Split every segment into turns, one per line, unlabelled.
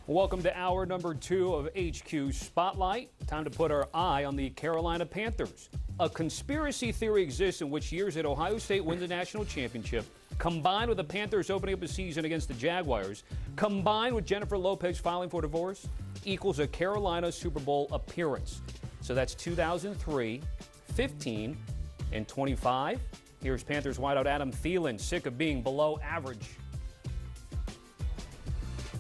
Welcome to hour number 2 of HQ Spotlight. Time to put our eye on the Carolina Panthers. A conspiracy theory exists in which years that Ohio State wins the national championship, combined with the Panthers opening up a season against the Jaguars, combined with Jennifer Lopez filing for divorce, equals a Carolina Super Bowl appearance. So that's 2003, 15, and 25. Here's Panthers wideout Adam Thielen, sick of being below average.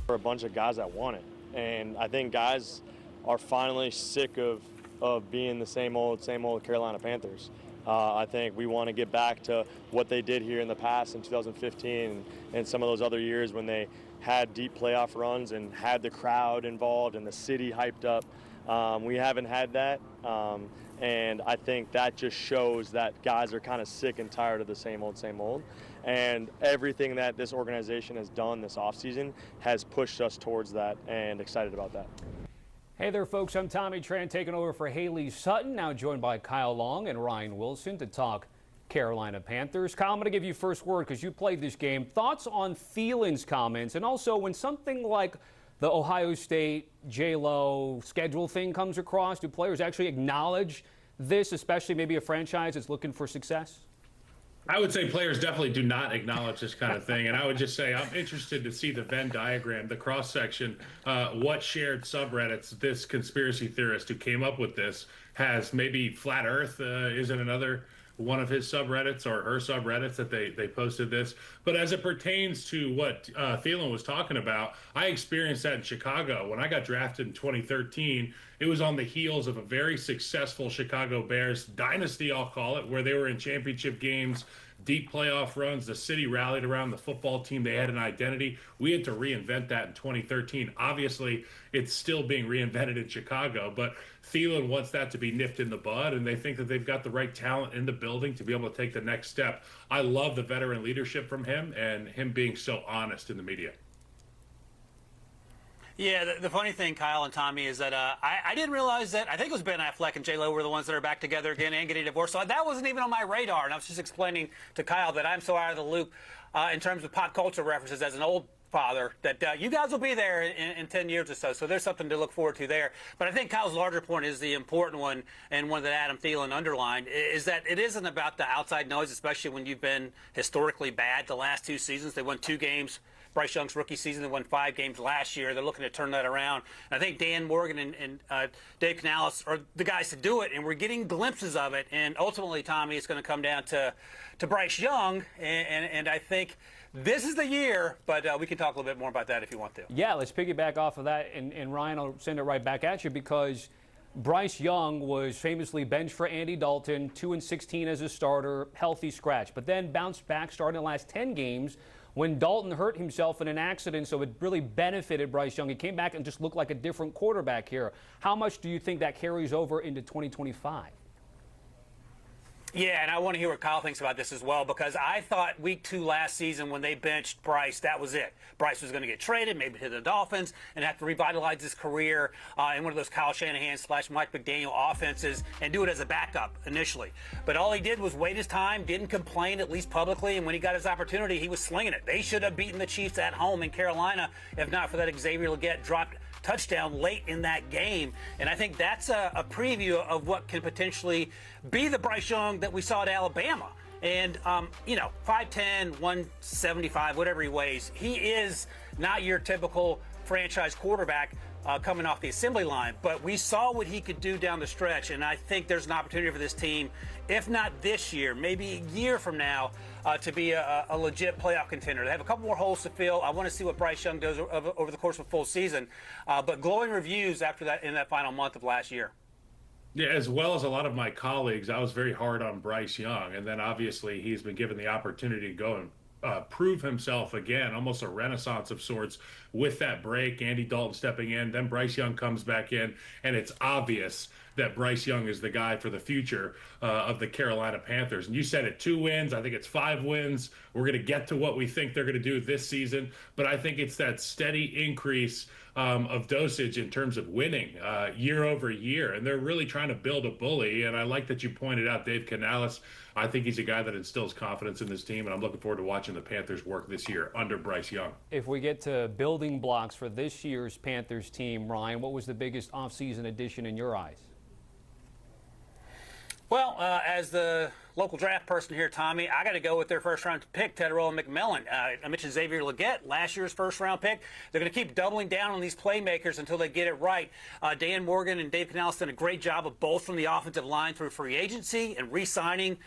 For a bunch of guys that want it, and I think guys are finally sick of being the same old Carolina Panthers. I think we want to get back to what they did here in the past in 2015 and some of those other years when they had deep playoff runs and had the crowd involved and the city hyped up. We haven't had that, and I think that just shows that guys are kind of sick and tired of the same old. And everything that this organization has done this offseason has pushed us towards that, and excited about that.
Hey there, folks. I'm Tommy Tran, taking over for Haley Sutton, now joined by Kyle Long and Ryan Wilson to talk Carolina Panthers. Kyle, I'm going to give you first word because you played this game. Thoughts on Thielen's comments, and also when something like the Ohio State J-Lo schedule thing comes across, do players actually acknowledge this, especially maybe a franchise that's looking for success?
I would say players definitely do not acknowledge this kind of thing. And I would just say I'm interested to see the Venn diagram, the cross-section, what shared subreddits this conspiracy theorist who came up with this has. Maybe Flat Earth isn't another one of his subreddits or her subreddits that they posted this. But as it pertains to what Thielen was talking about, I experienced that in Chicago. When I got drafted in 2013, it was on the heels of a very successful Chicago Bears dynasty, I'll call it, where they were in championship games, deep playoff runs. The city rallied around the football team. They had an identity. We had to reinvent that in 2013. Obviously, it's still being reinvented in Chicago, but Thielen wants that to be nipped in the bud, and they think that they've got the right talent in the building to be able to take the next step. I love the veteran leadership from him and him being so honest in the media.
Yeah, the funny thing, Kyle and Tommy, is that I didn't realize that. I think it was Ben Affleck and J-Lo were the ones that are back together again and getting divorced. So that wasn't even on my radar. And I was just explaining to Kyle that I'm so out of the loop in terms of pop culture references as an old father that you guys will be there in 10 years or so. So there's something to look forward to there. But I think Kyle's larger point is the important one, and one that Adam Thielen underlined, is that it isn't about the outside noise, especially when you've been historically bad the last 2 seasons. They won 2 games. Bryce Young's rookie season, they won 5 games last year. They're looking to turn that around. And I think Dan Morgan and Dave Canales are the guys to do it, and we're getting glimpses of it. And ultimately, Tommy, it's going to come down to Bryce Young, and I think this is the year, but we can talk a little bit more about that if you want to.
Yeah, let's piggyback off of that, and Ryan, I'll send it right back at you, because Bryce Young was famously benched for Andy Dalton, 2-16 as a starter, healthy scratch, but then bounced back starting the last 10 games when Dalton hurt himself in an accident, so it really benefited Bryce Young. He came back and just looked like a different quarterback here. How much do you think that carries over into 2025?
Yeah, and I want to hear what Kyle thinks about this as well, because I thought week 2 last season when they benched Bryce, that was it. Bryce was going to get traded, maybe to the Dolphins, and have to revitalize his career in one of those Kyle Shanahan / Mike McDaniel offenses and do it as a backup initially. But all he did was wait his time, didn't complain, at least publicly, and when he got his opportunity, he was slinging it. They should have beaten the Chiefs at home in Carolina if not for that Xavier Legette dropped touchdown late in that game. And I think that's a preview of what can potentially be the Bryce Young that we saw at Alabama. And, 5'10", 175, whatever he weighs, he is not your typical franchise quarterback coming off the assembly line. But we saw what he could do down the stretch, and I think there's an opportunity for this team, if not this year, maybe a year from now, to be a legit playoff contender. They have a couple more holes to fill. I want to see what Bryce Young does over the course of a full season. But glowing reviews after that in that final month of last year.
Yeah, as well as a lot of my colleagues, I was very hard on Bryce Young. And then obviously he's been given the opportunity to go and prove himself again, almost a renaissance of sorts with that break, Andy Dalton stepping in, then Bryce Young comes back in, and it's obvious that Bryce Young is the guy for the future of the Carolina Panthers. And you said it, 2 wins. I think it's 5 wins. We're going to get to what we think they're going to do this season. But I think it's that steady increase of dosage in terms of winning year over year. And they're really trying to build a bully. And I like that you pointed out Dave Canales. I think he's a guy that instills confidence in this team, and I'm looking forward to watching the Panthers work this year under Bryce Young.
If we get to building blocks for this year's Panthers team, Ryan, what was the biggest offseason addition in your eyes?
Well, as the local draft person here, Tommy, I got to go with their first-round pick, Tedderell McMillan. I mentioned Xavier Legette, last year's first-round pick. They're going to keep doubling down on these playmakers until they get it right. Dan Morgan and Dave Canales done a great job of both from the offensive line through free agency and re-signing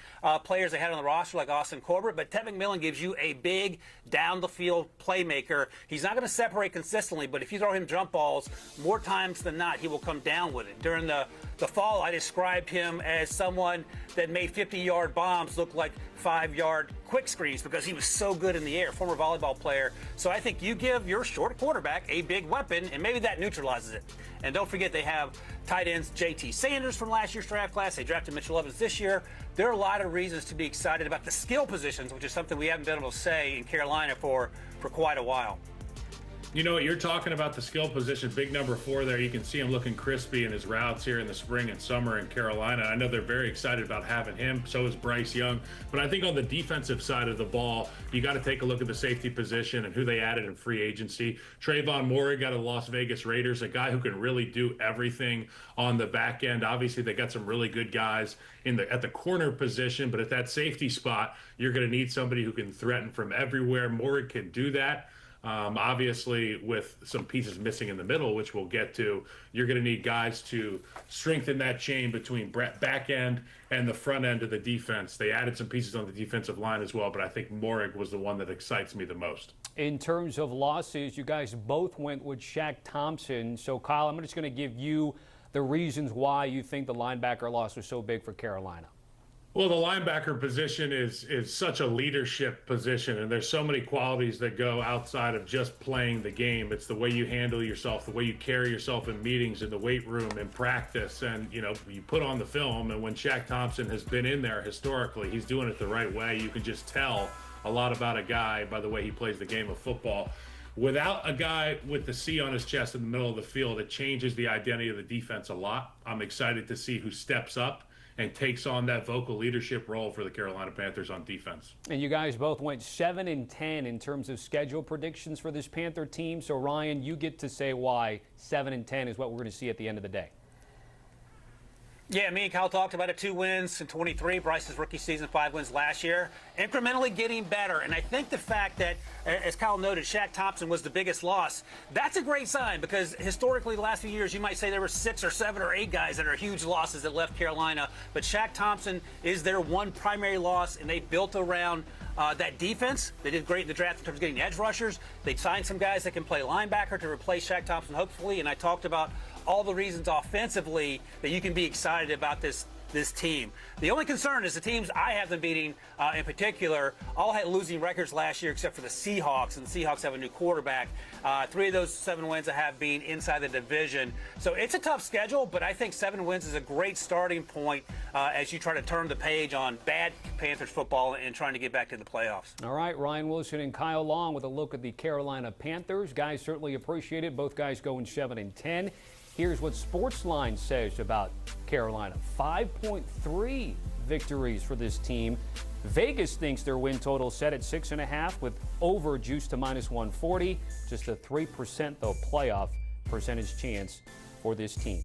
players they had on the roster like Austin Corbett. But Ted McMillan gives you a big down-the-field playmaker. He's not going to separate consistently, but if you throw him jump balls, more times than not, he will come down with it. During the fall, I described him as someone that made 50-yard bombs look like 5-yard quick screens because he was so good in the air, former volleyball player. So I think you give your short quarterback a big weapon, and maybe that neutralizes it. And don't forget they have tight ends J.T. Sanders from last year's draft class. They drafted Mitchell Evans this year. There are a lot of reasons to be excited about the skill positions, which is something we haven't been able to say in Carolina for quite a while.
You know what, you're talking about the skill position, big number 4 there. You can see him looking crispy in his routes here in the spring and summer in Carolina. I know they're very excited about having him. So is Bryce Young. But I think on the defensive side of the ball, you got to take a look at the safety position and who they added in free agency. Trayvon Moore got a Las Vegas Raiders, a guy who can really do everything on the back end. Obviously, they got some really good guys at the corner position, but at that safety spot, you're going to need somebody who can threaten from everywhere. Moore can do that. Obviously, with some pieces missing in the middle, which we'll get to, you're going to need guys to strengthen that chain between back end and the front end of the defense. They added some pieces on the defensive line as well, but I think Morig was the one that excites me the most.
In terms of losses, you guys both went with Shaq Thompson. So, Kyle, I'm just going to give you the reasons why you think the linebacker loss was so big for Carolina.
Well, the linebacker position is such a leadership position, and there's so many qualities that go outside of just playing the game. It's the way you handle yourself, the way you carry yourself in meetings, in the weight room, in practice, and, you know, you put on the film, and when Shaq Thompson has been in there historically, he's doing it the right way. You can just tell a lot about a guy by the way he plays the game of football. Without a guy with the C on his chest in the middle of the field, it changes the identity of the defense a lot. I'm excited to see who steps up and takes on that vocal leadership role for the Carolina Panthers on defense.
And you guys both went 7-10 in terms of schedule predictions for this Panther team. So, Ryan, you get to say why 7-10 is what we're going to see at the end of the day.
Yeah, me and Kyle talked about it. 2 wins in 23. Bryce's rookie season, 5 wins last year. Incrementally getting better. And I think the fact that, as Kyle noted, Shaq Thompson was the biggest loss, that's a great sign because historically the last few years you might say there were 6 or 7 or 8 guys that are huge losses that left Carolina. But Shaq Thompson is their one primary loss, and they built around that defense. They did great in the draft in terms of getting edge rushers. They signed some guys that can play linebacker to replace Shaq Thompson, hopefully. And I talked about all the reasons offensively that you can be excited about this team. The only concern is the teams I have them beating in particular all had losing records last year except for the Seahawks, and the Seahawks have a new quarterback. 3 of those 7 wins I have being inside the division. So it's a tough schedule, but I think 7 wins is a great starting point as you try to turn the page on bad Panthers football and trying to get back to the playoffs.
All right, Ryan Wilson and Kyle Long with a look at the Carolina Panthers. Guys certainly appreciate it. Both guys going 7-10. Here's what Sportsline says about Carolina. 5.3 victories for this team. Vegas thinks their win total set at 6.5 with over juiced to -140. Just a 3% though playoff percentage chance for this team.